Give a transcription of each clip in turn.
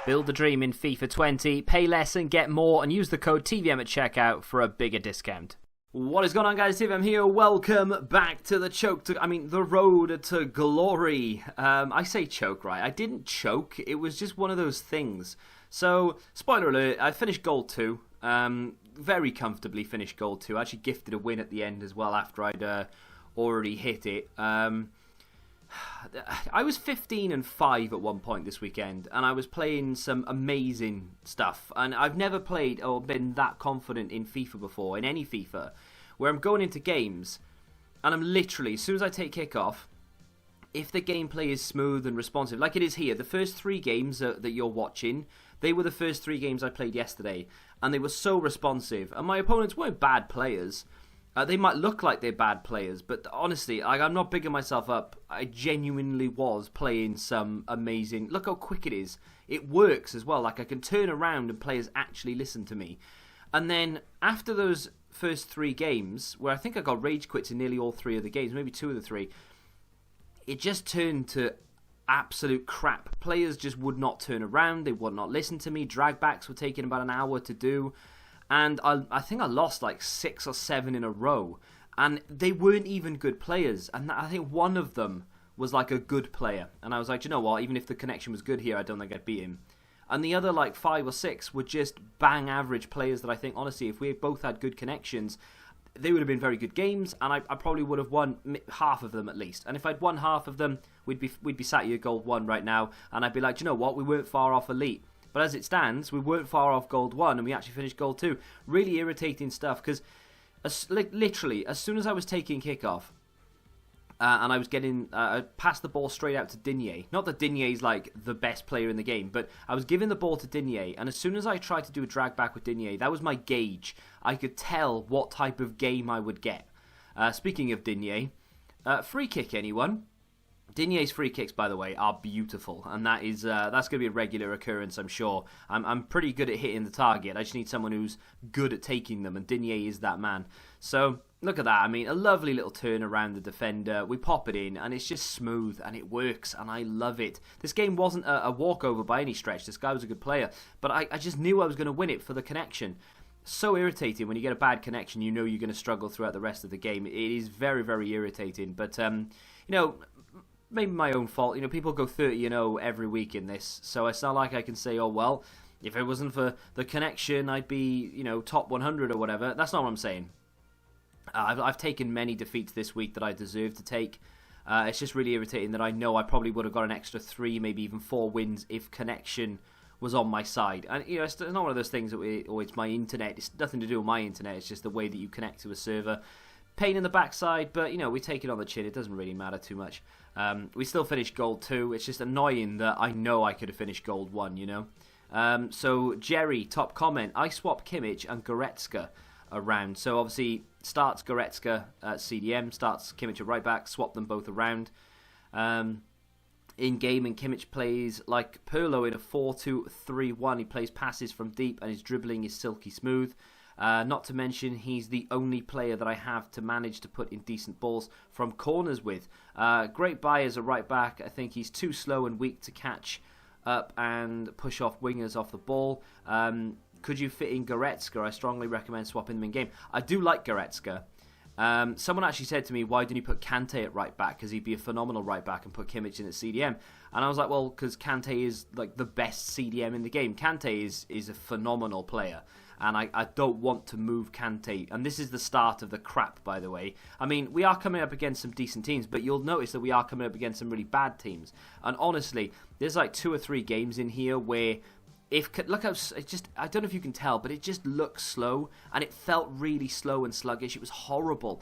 Build the dream in FIFA 20, pay less and get more, and use the code TVM at checkout for a bigger discount. What is going on, guys? TVM here. Welcome back to the road to glory. I say choke, right? I didn't choke. It was just one of those things. So, spoiler alert, I finished Gold 2. Very comfortably finished Gold 2. I actually gifted a win at the end as well after I'd already hit it. I was 15-5 at one point this weekend, and I was playing some amazing stuff. And I've never played or been that confident in FIFA before, in any FIFA, where I'm going into games, and I'm literally, as soon as I take kickoff, if the gameplay is smooth and responsive, like it is here, the first 3 games that you're watching, they were the first 3 games I played yesterday, and they were so responsive. And my opponents weren't bad players. They might look like they're bad players, but honestly, I'm not bigging myself up. I genuinely was playing some amazing... Look how quick it is. It works as well. Like, I can turn around and players actually listen to me. And then, after those first 3 games, where I think I got rage quits in nearly all 3 of the games, maybe 2 of the 3, it just turned to absolute crap. Players just would not turn around. They would not listen to me. Dragbacks were taking about an hour to do. And I think I lost like 6 or 7 in a row. And they weren't even good players. And I think one of them was like a good player. And I was like, you know what? Even if the connection was good here, I don't think I'd beat him. And the other like 5 or 6 were just bang average players that I think, honestly, if we both had good connections, they would have been very good games. And I probably would have won half of them at least. And if I'd won half of them, we'd be sat here Gold 1 right now. And I'd be like, you know what? We weren't far off Elite. But as it stands, we weren't far off Gold 1 and we actually finished Gold 2. Really irritating stuff because literally, as soon as I was taking kickoff and I was getting passed the ball straight out to Dhir. Not that Dhir is like the best player in the game, but I was giving the ball to Dhir, and as soon as I tried to do a drag back with Dhir, that was my gauge. I could tell what type of game I would get. Speaking of Dhir, free kick, anyone? Dhir's free kicks, by the way, are beautiful, and that's going to be a regular occurrence, I'm sure. I'm pretty good at hitting the target. I just need someone who's good at taking them, and Dhir is that man. So, look at that. I mean, a lovely little turn around the defender. We pop it in, and it's just smooth, and it works, and I love it. This game wasn't a walkover by any stretch. This guy was a good player, but I just knew I was going to win it for the connection. So irritating when you get a bad connection. You know you're going to struggle throughout the rest of the game. It is very, very irritating, but, you know... Maybe my own fault. You know, people go 30-0 every week in this, so it's not like I can say, oh, well, if it wasn't for the connection, I'd be, you know, top 100 or whatever. That's not what I'm saying. I've taken many defeats this week that I deserve to take. It's just really irritating that I know I probably would have got an extra 3, maybe even 4 wins if connection was on my side. And, you know, it's not one of those things that it's my internet. It's nothing to do with my internet. It's just the way that you connect to a server. Pain in the backside, but, you know, we take it on the chin. It doesn't really matter too much. We still finished Gold 2. It's just annoying that I know I could have finished Gold 1, you know. So, Jerry, top comment. I swapped Kimmich and Goretzka around. So, obviously, starts Goretzka at CDM, starts Kimmich at right back, swap them both around. In-game, and Kimmich plays like Pirlo in a 4-2-3-1. He plays passes from deep, and his dribbling is silky smooth. Not to mention, he's the only player that I have to manage to put in decent balls from corners with. Great buy as a right back. I think he's too slow and weak to catch up and push off wingers off the ball. Could you fit in Goretzka? I strongly recommend swapping them in game. I do like Goretzka. Someone actually said to me, why didn't you put Kante at right back? Because he'd be a phenomenal right back, and put Kimmich in at CDM. And I was like, well, because Kante is like the best CDM in the game. Kante is a phenomenal player. And I don't want to move Kante. And this is the start of the crap, by the way. I mean, we are coming up against some decent teams, but you'll notice that we are coming up against some really bad teams. And honestly, there's like 2 or 3 games in here where... Look how it just, I don't know if you can tell, but it just looks slow, and it felt really slow and sluggish. It was horrible.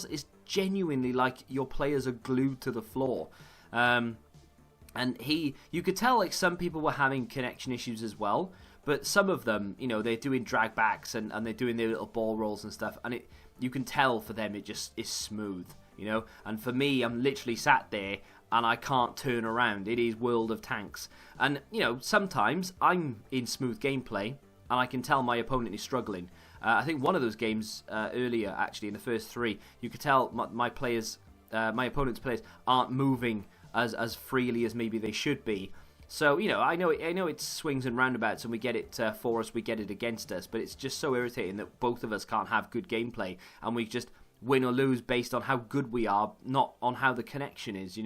It's genuinely like your players are glued to the floor. And you could tell like some people were having connection issues as well. But some of them, you know, they're doing drag backs and they're doing their little ball rolls and stuff. And you can tell for them it just is smooth, you know. And for me, I'm literally sat there and I can't turn around. It is World of Tanks. And, you know, sometimes I'm in smooth gameplay and I can tell my opponent is struggling. I think one of those games earlier, actually, in the first 3, you could tell my players my opponent's players aren't moving as freely as maybe they should be. So, I know it swings and roundabouts, and we get it for us, we get it against us, but it's just so irritating that both of us can't have good gameplay, and we just win or lose based on how good we are, not on how the connection is,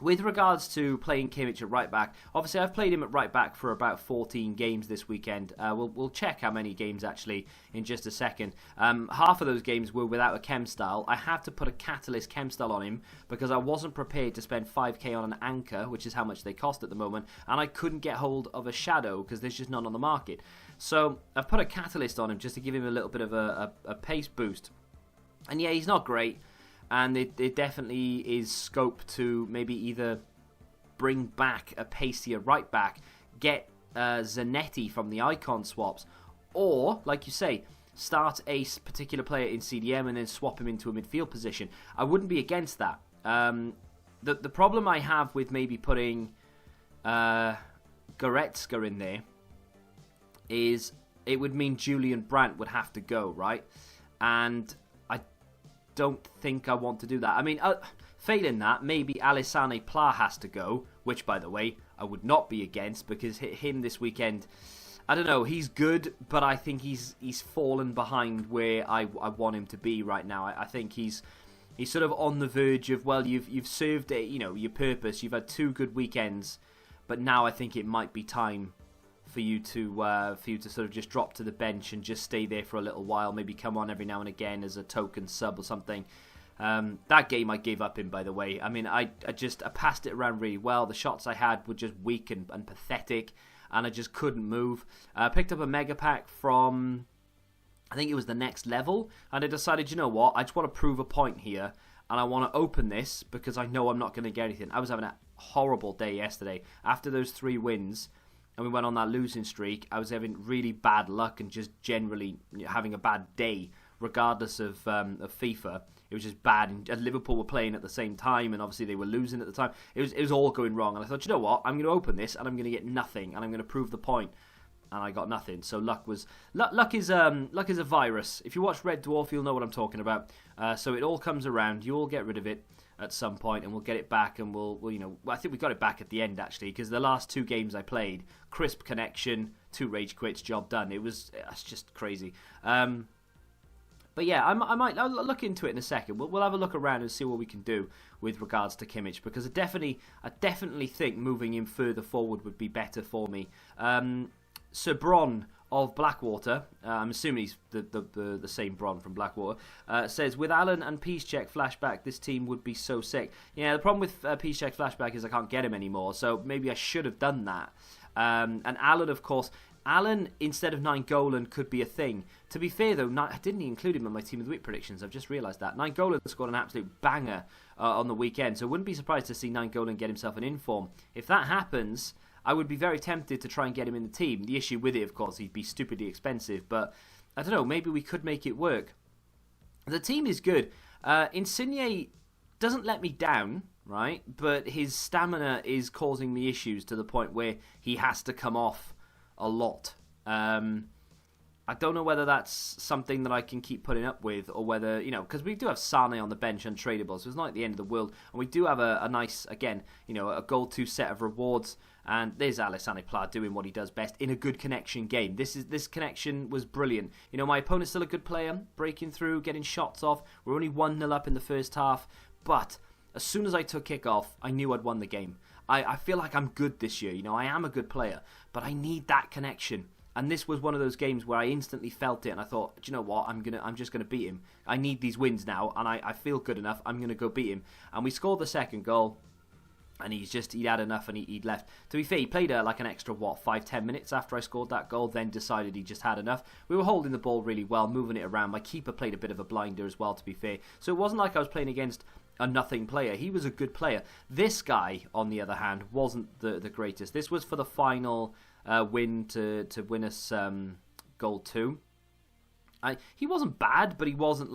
With regards to playing Kimmich at right back, obviously I've played him at right back for about 14 games this weekend. We'll check how many games actually in just a second. Half of those games were without a chem style. I had to put a Catalyst chem style on him because I wasn't prepared to spend 5k on an anchor, which is how much they cost at the moment, and I couldn't get hold of a shadow because there's just none on the market. So I've put a Catalyst on him just to give him a little bit of a pace boost. And yeah, he's not great. And it definitely is scope to maybe either bring back a pacier right back, get Zanetti from the icon swaps, or, like you say, start a particular player in CDM and then swap him into a midfield position. I wouldn't be against that. The problem I have with maybe putting Goretzka in there is it would mean Julian Brandt would have to go, right? And don't think I want to do that. I mean, failing that, maybe Alessane Pla has to go, which, by the way, I would not be against, because him this weekend, I don't know, he's good, but I think he's fallen behind where I want him to be right now. I think he's sort of on the verge of, well, you've served your purpose. You've had 2 good weekends, but now I think it might be time for you to sort of just drop to the bench and just stay there for a little while. Maybe come on every now and again as a token sub or something. That game I gave up in, by the way. I mean, I passed it around really well. The shots I had were just weak and pathetic, and I just couldn't move. I picked up a mega pack from, I think it was the Next Level, and I decided, you know what, I just want to prove a point here, and I want to open this because I know I'm not going to get anything. I was having a horrible day yesterday. After those 3 wins, and we went on that losing streak, I was having really bad luck and just generally having a bad day, regardless of FIFA. It was just bad, and Liverpool were playing at the same time, and obviously they were losing at the time. It was all going wrong, and I thought, you know what, I'm going to open this, and I'm going to get nothing, and I'm going to prove the point, and I got nothing. So luck is a virus. If you watch Red Dwarf, you'll know what I'm talking about. So it all comes around. You all get rid of it at some point, and we'll get it back, and we'll I think we got it back at the end, actually, because the last 2 games I played, crisp connection, 2 rage quits, job done. It's just crazy. But yeah, I'll look into it in a second. We'll have a look around and see what we can do with regards to Kimmich, because I definitely think moving him further forward would be better for me. Sir Bron of Blackwater, I'm assuming he's the same Bron from Blackwater, says, with Alan and Piszczek flashback, this team would be so sick. Yeah, the problem with Piszczek flashback is I can't get him anymore, so maybe I should have done that. And Alan, of course, instead of Nainggolan could be a thing. To be fair, though, I didn't include him in my Team of the Week predictions. I've just realised that. Nainggolan scored an absolute banger on the weekend, so I wouldn't be surprised to see Nainggolan get himself an inform. If that happens, I would be very tempted to try and get him in the team. The issue with it, of course, he'd be stupidly expensive, but I don't know, maybe we could make it work. The team is good. Insigne doesn't let me down, right? But his stamina is causing me issues to the point where he has to come off a lot. I don't know whether that's something that I can keep putting up with, or whether, because we do have Sane on the bench untradeable, so it's not the end of the world. And we do have a nice, again, a goal 2 set of rewards. And there's Alessane Pla doing what he does best in a good connection game. This connection was brilliant. My opponent's still a good player, breaking through, getting shots off. We're only 1-0 up in the first half, but as soon as I took kickoff, I knew I'd won the game. I feel like I'm good this year. I am a good player, but I need that connection. And this was one of those games where I instantly felt it, and I thought, do you know what? I'm just gonna beat him. I need these wins now, and I feel good enough. I'm gonna go beat him. And we scored the second goal. And he'd had enough, and he'd left. To be fair, he played like an extra, 5-10 minutes after I scored that goal, then decided he just had enough. We were holding the ball really well, moving it around. My keeper played a bit of a blinder as well, to be fair. So it wasn't like I was playing against a nothing player. He was a good player. This guy, on the other hand, wasn't the greatest. This was for the final win to win us goal 2. He wasn't bad, but he wasn't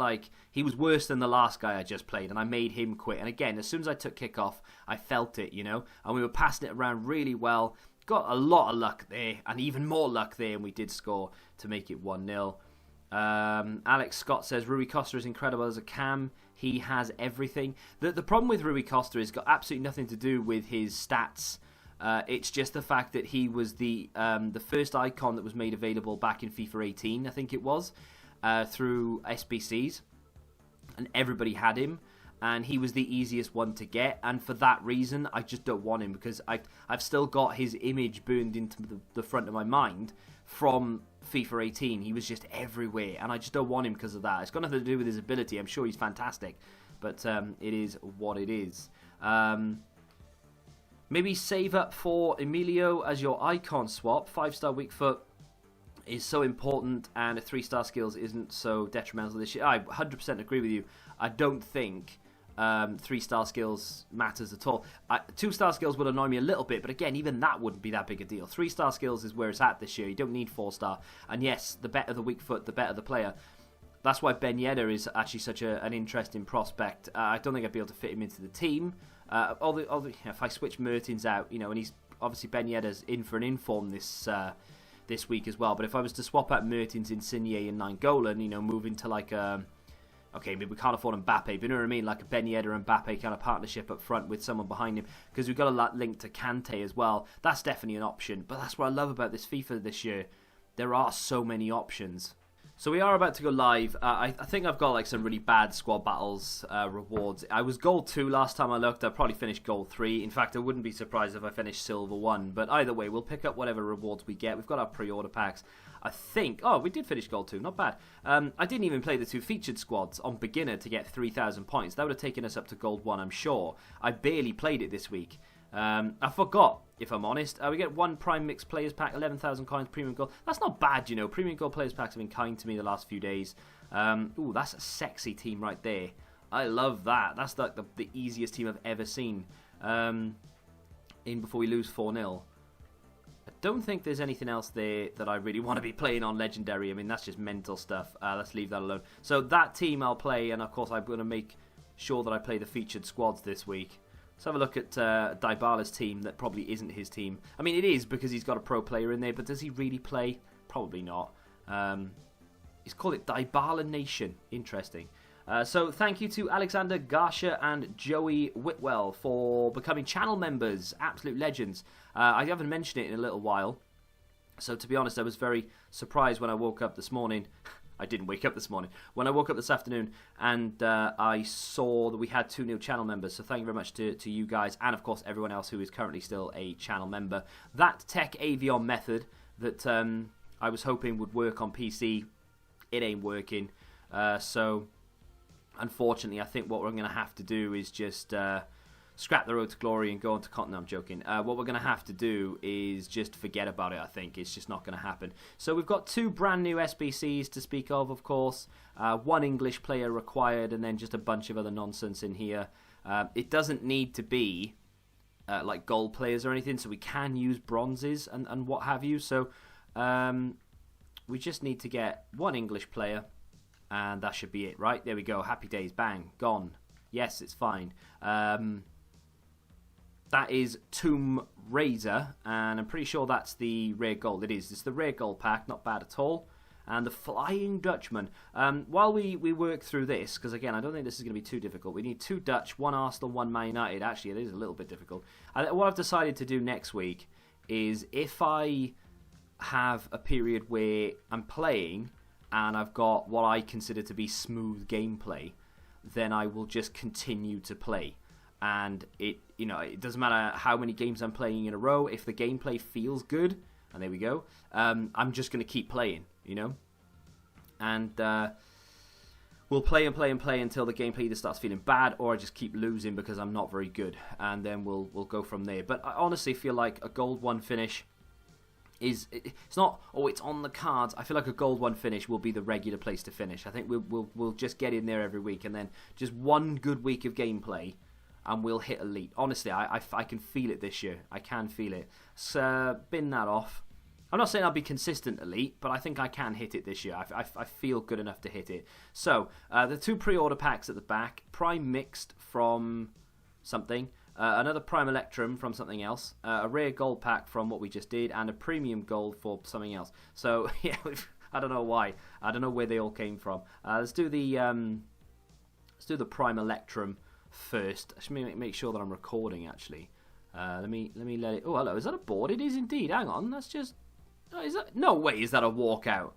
he was worse than the last guy I just played, and I made him quit. And again, as soon as I took kickoff, I felt it, and we were passing it around really well. Got a lot of luck there, and even more luck there, and we did score to make it 1-0. Alex Scott says, Rui Costa is incredible as a cam. He has everything. The problem with Rui Costa has got absolutely nothing to do with his stats. It's just the fact that he was the first icon that was made available back in FIFA 18, I think it was, through SBCs, and everybody had him, and he was the easiest one to get, and for that reason, I just don't want him, because I've still got his image burned into the front of my mind from FIFA 18. He was just everywhere, and I just don't want him because of that. It's got nothing to do with his ability. I'm sure he's fantastic, but it is what it is. Maybe save up for Emilio as your icon swap. 5-star weak foot is so important, and a 3-star skills isn't so detrimental this year. I 100% agree with you. I don't think 3-star skills matters at all. 2-star skills will annoy me a little bit, but again, even that wouldn't be that big a deal. 3-star skills is where it's at this year. You don't need 4-star. And yes, the better the weak foot, the better the player. That's why Ben Yedder is actually such an interesting prospect. I don't think I'd be able to fit him into the team. If I switch Mertens out, and he's obviously Ben Yedder's in for an inform this week as well. But if I was to swap out Mertens, Insigne, and Nainggolan, move into like okay, maybe we can't afford Mbappe, but you know what I mean, like a Ben Yedder and Mbappe kind of partnership up front with someone behind him, because we've got a lot linked to Kante as well. That's definitely an option. But that's what I love about this FIFA this year. There are so many options. So we are about to go live. I think I've got like some really bad squad battles rewards. I was gold 2 last time I looked. I probably finished gold 3. In fact, I wouldn't be surprised if I finished silver 1. But either way, we'll pick up whatever rewards we get. We've got our pre-order packs. I think... Oh, we did finish gold 2. Not bad. I didn't even play the 2 featured squads on beginner to get 3,000 points. That would have taken us up to gold 1, I'm sure. I barely played it this week. I forgot, if I'm honest. We get 1 Prime Mixed Players Pack, 11,000 coins, Premium Gold. That's not bad, Premium Gold Players Packs have been kind to me the last few days. Ooh, that's a sexy team right there. I love that. That's like the easiest team I've ever seen. In before we lose 4-0. I don't think there's anything else there that I really want to be playing on Legendary. I mean, that's just mental stuff. Let's leave that alone. So that team I'll play, and of course I'm going to make sure that I play the featured squads this week. Let's have a look at Dybala's team that probably isn't his team. I mean, it is because he's got a pro player in there, but does he really play? Probably not. He's called it Dybala Nation. Interesting. So thank you to Alexander Garsha and Joey Whitwell for becoming channel members. Absolute legends. I haven't mentioned it in a little while. So to be honest, I was very surprised when I woke up this morning. I didn't wake up this morning. When I woke up this afternoon and I saw that we had 2 new channel members. So thank you very much to you guys and, of course, everyone else who is currently still a channel member. That Tech Avion method that I was hoping would work on PC, it ain't working. So, unfortunately, I think what we're going to have to do is just scrap the road to glory and go on to continent. I'm joking. What we're going to have to do is just forget about it, I think. It's just not going to happen. So we've got 2 brand new SBCs to speak of course. 1 English player required, and then just a bunch of other nonsense in here. It doesn't need to be like gold players or anything, so we can use bronzes and what have you. So we just need to get 1 English player, and that should be it, right? There we go. Happy days. Bang. Gone. Yes, it's fine. That is Tomb Raider, and I'm pretty sure that's the rare gold. It is. It's the rare gold pack, not bad at all. And the Flying Dutchman. While we work through this, because again, I don't think this is going to be too difficult. We need 2 Dutch, 1 Arsenal, 1 Man United. Actually, it is a little bit difficult. What I've decided to do next week is if I have a period where I'm playing and I've got what I consider to be smooth gameplay, then I will just continue to play. And it doesn't matter how many games I'm playing in a row. If the gameplay feels good, and there we go, I'm just going to keep playing, And we'll play and play and play until the gameplay either starts feeling bad or I just keep losing because I'm not very good. And then we'll go from there. But I honestly feel like a gold 1 finish it's not, it's on the cards. I feel like a gold 1 finish will be the regular place to finish. I think we'll just get in there every week, and then just 1 good week of gameplay, and we'll hit elite. Honestly, I can feel it this year. I can feel it. So, bin that off. I'm not saying I'll be consistent elite, but I think I can hit it this year. I feel good enough to hit it. So, the 2 pre-order packs at the back. Prime Mixed from something. Another Prime Electrum from something else. A rare gold pack from what we just did. And a premium gold for something else. So, yeah, I don't know why. I don't know where they all came from. Let's do the Let's do the Prime Electrum first. I should make sure that I'm recording, actually. Let me let it... Oh, hello. Is that a board? It is indeed. Hang on. That's just... Oh, is that... No way is that a walkout.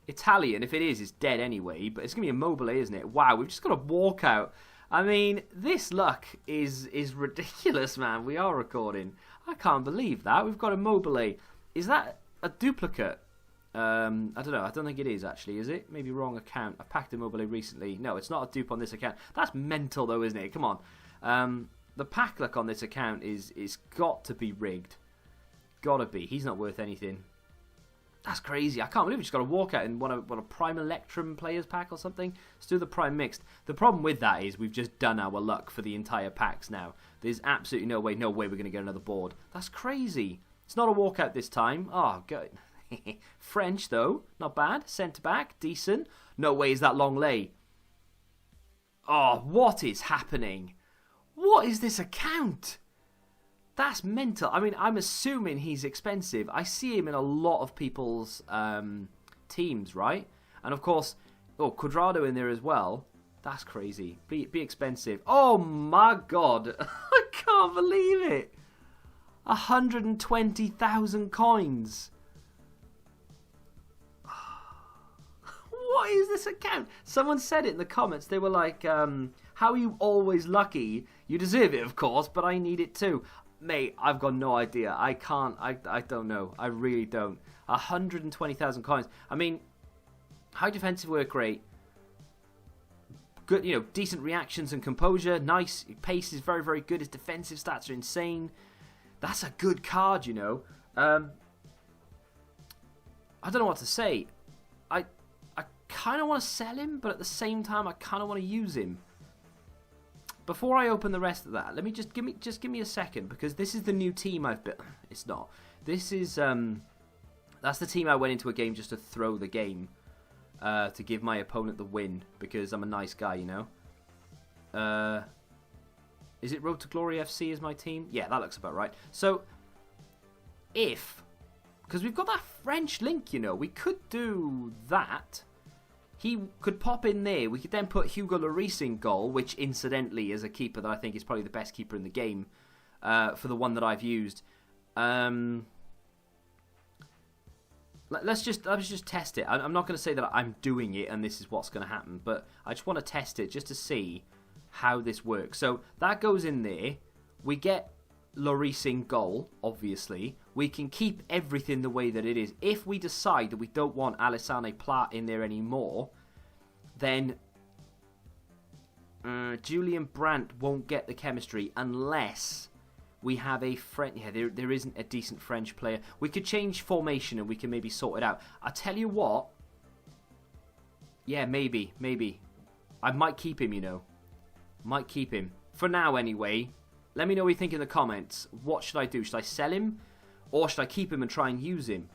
Italian, if it is, it's dead anyway. But it's going to be a mobile, isn't it? Wow, we've just got a walkout. I mean, this luck is ridiculous, man. We are recording. I can't believe that. We've got a mobile. Is that a duplicate? I don't know. I don't think it is, actually. Is it? Maybe wrong account. I packed a mobile recently. No, it's not a dupe on this account. That's mental, though, isn't it? Come on. The pack luck on this account is got to be rigged. Gotta be. He's not worth anything. That's crazy. I can't believe we just got a walkout in what a Prime Electrum players pack or something. Let's do the Prime Mixed. The problem with that is we've just done our luck for the entire packs now. There's absolutely no way we're going to get another board. That's crazy. It's not a walkout this time. Oh, good. French, though. Not bad. Centre back. Decent. No way is that long lay. Oh, what is happening? What is this account? That's mental. I mean, I'm assuming he's expensive. I see him in a lot of people's teams, right? And of course, Quadrado in there as well. That's crazy. Be expensive. Oh my god. I can't believe it. 120,000 coins. What is this account? Someone said it in the comments. They were like, how are you always lucky? You deserve it, of course, but I need it too. Mate, I've got no idea. I can't. I don't know. I really don't. 120,000 coins. I mean, high defensive work rate. Good, decent reactions and composure. Nice. Pace is very, very good. His defensive stats are insane. That's a good card, I don't know what to say. I kind of want to sell him, but at the same time, I kind of want to use him. Before I open the rest of that, let me give me a second, because this is the new team I've built. It's not. This is that's the team I went into a game just to throw the game, to give my opponent the win, because I'm a nice guy, Is it Road to Glory FC as my team? Yeah, that looks about right. So, because we've got that French link, we could do that. He could pop in there. We could then put Hugo Lloris in goal, which incidentally is a keeper that I think is probably the best keeper in the game, for the one that I've used. Let's just test it. I'm not going to say that I'm doing it and this is what's going to happen, but I just want to test it just to see how this works. So that goes in there. We get Lloris in goal, obviously. We can keep everything the way that it is. If we decide that we don't want Alassane Plat in there anymore, then Julian Brandt won't get the chemistry unless we have a French... Yeah, there isn't a decent French player. We could change formation and we can maybe sort it out. I tell you what. Yeah, maybe. I might keep him, Might keep him. For now, anyway. Let me know what you think in the comments. What should I do? Should I sell him? Or should I keep him and try and use him?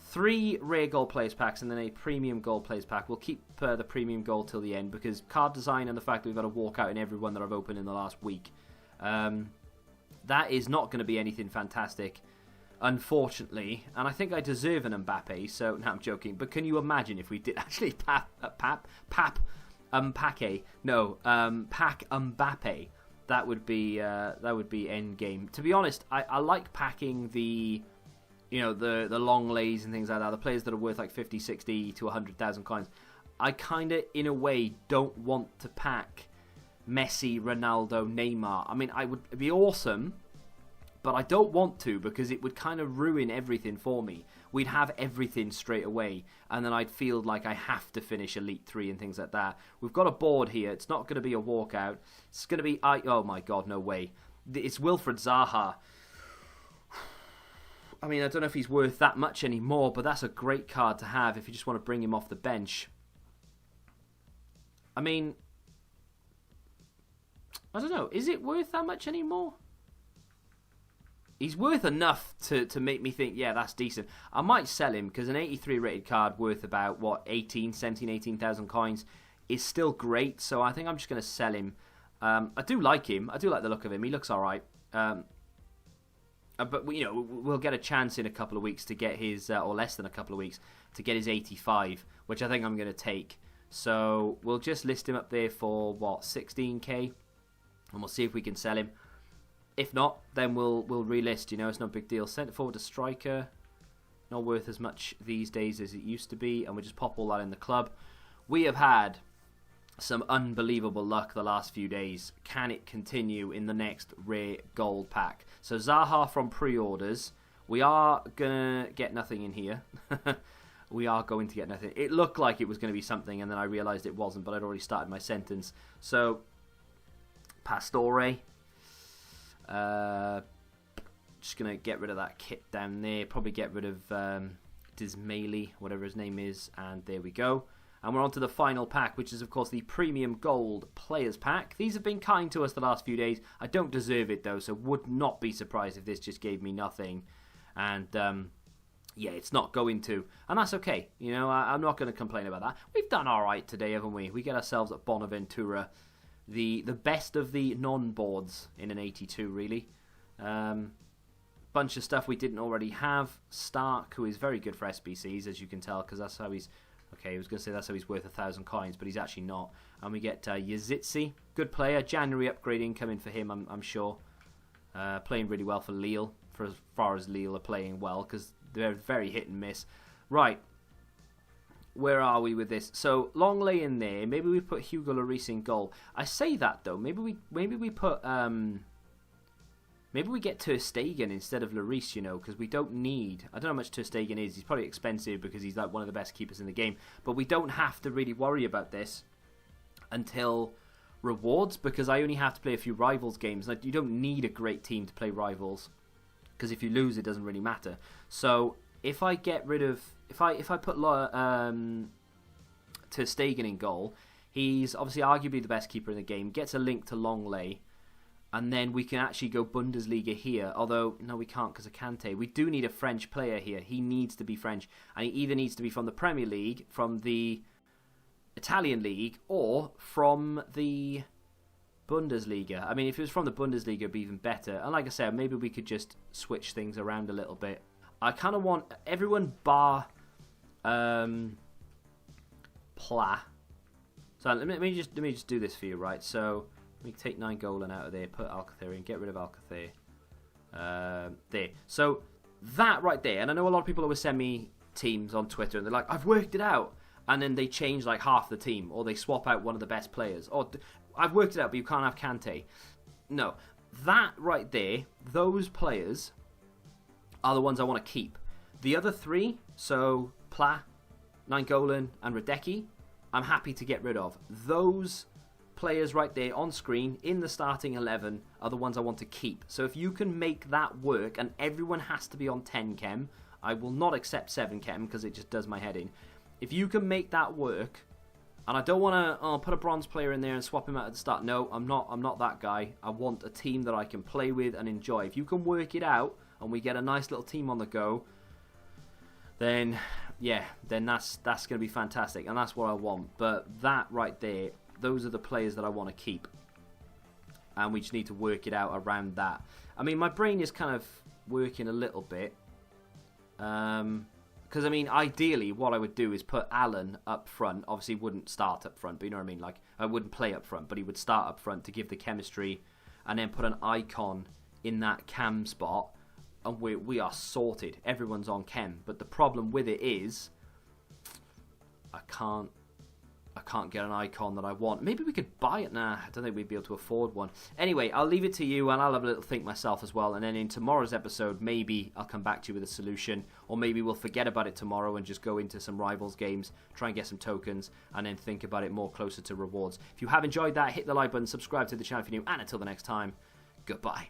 3 rare gold players packs and then a premium gold players pack. We'll keep the premium gold till the end, because card design and the fact that we've got to walk out in every one that I've opened in the last week. That is not going to be anything fantastic, unfortunately. And I think I deserve an Mbappe, so... No, I'm joking. But can you imagine if we did actually pack Mbappe? That would be end game. To be honest, I like packing the long lays and things like that. The players that are worth like 50, 60 to 100,000 coins. I kind of, in a way, don't want to pack Messi, Ronaldo, Neymar. I mean, it'd be awesome, but I don't want to, because it would kind of ruin everything for me. We'd have everything straight away, and then I'd feel like I have to finish Elite 3 and things like that. We've got a board here. It's not going to be a walkout. It's going to be... Oh my god, no way. It's Wilfred Zaha. I mean, I don't know if he's worth that much anymore, but that's a great card to have if you just want to bring him off the bench. I mean... I don't know. Is it worth that much anymore? He's worth enough to make me think, yeah, that's decent. I might sell him, because an 83 rated card worth about, 18,000 coins is still great. So I think I'm just going to sell him. I do like him. I do like the look of him. He looks all right. But, we'll get a chance in a couple of weeks to get his, or less than a couple of weeks, to get his 85, which I think I'm going to take. So we'll just list him up there for, what, 16k? And we'll see if we can sell him. If not, then we'll relist, you know, it's no big deal. Centre forward to striker, not worth as much these days as it used to be, and we'll just pop all that in the club. We have had some unbelievable luck the last few days. Can it continue in the next rare gold pack? So Zaha from pre-orders. We are going to get nothing in here. We are going to get nothing. It looked like it was going to be something, and then I realised it wasn't, but I'd already started my sentence. So, Pastore. Just going to get rid of that kit down there. Probably get rid of Dismaili, whatever his name is. And there we go. And we're on to the final pack, which is, of course, the Premium Gold Players Pack. These have been kind to us the last few days. I don't deserve it, though, so would not be surprised if this just gave me nothing. And, yeah, it's not going to. And that's okay. You know, I'm not going to complain about that. We've done all right today, haven't we? We get ourselves at Bonaventura. The best of the non-boards in an 82, really. Bunch of stuff we didn't already have. Stark, who is very good for SBCs, as you can tell, because that's how he's... Okay, I was going to say that's how he's worth 1,000 coins, but he's actually not. And we get Yazitsi, good player. January upgrading coming for him, I'm sure. Playing really well for Lille, for as far as Lille are playing well, because they're very hit and miss. Right, where are we with this? So Longley in there. Maybe we put Hugo Lloris in goal. I say that though. Maybe we put maybe we get Ter Stegen instead of Lloris, you know, because we don't need... I don't know how much Ter Stegen is. He's probably expensive because he's like one of the best keepers in the game. But we don't have to really worry about this until rewards, because I only have to play a few Rivals games. Like, you don't need a great team to play Rivals, because if you lose, it doesn't really matter. So if I get rid of... If I put Ter Stegen in goal, he's obviously arguably the best keeper in the game, gets a link to Longley, and then we can actually go Bundesliga here. Although, no, we can't because of Kante. We do need a French player here. He needs to be French. And he either needs to be from the Premier League, from the Italian League, or from the Bundesliga. I mean, if it was from the Bundesliga, it'd be even better. And like I said, maybe we could just switch things around a little bit. I kind of want everyone bar Pla. So let me just do this for you, right? So... We take 9 Golan out of there, put Alcacer in, get rid of Alcacer. There. So that right there, and I know a lot of people always send me teams on Twitter and they're like, I've worked it out. And then they change like half the team, or they swap out one of the best players. Or I've worked it out, but you can't have Kante. No. That right there, those players are the ones I want to keep. The other 3, so Pla, 9 Golan, and Radecki, I'm happy to get rid of. Those players right there on screen in the starting 11 are the ones I want to keep. So if you can make that work, and everyone has to be on 10 chem, I will not accept 7 chem because it just does my head in. If you can make that work, and I don't want to put a bronze player in there and swap him out at the start. No, I'm not that guy. I want a team that I can play with and enjoy. If you can work it out and we get a nice little team on the go, then yeah, then that's going to be fantastic, and that's what I want. But that right there, those are the players that I want to keep. And we just need to work it out around that. I mean, my brain is kind of working a little bit. Because, I mean, ideally, what I would do is put Alan up front. Obviously, he wouldn't start up front, but you know what I mean? Like, I wouldn't play up front, but he would start up front to give the chemistry. And then put an icon in that cam spot. And we are sorted. Everyone's on chem. But the problem with it is, I can't get an icon that I want. Maybe we could buy it. Nah, I don't think we'd be able to afford one. Anyway, I'll leave it to you, and I'll have a little think myself as well. And then in tomorrow's episode, maybe I'll come back to you with a solution. Or maybe we'll forget about it tomorrow and just go into some Rivals games, try and get some tokens, and then think about it more closer to rewards. If you have enjoyed that, hit the like button, subscribe to the channel if you're new, and until the next time, goodbye.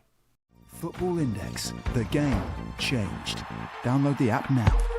Football Index. The game changed. Download the app now.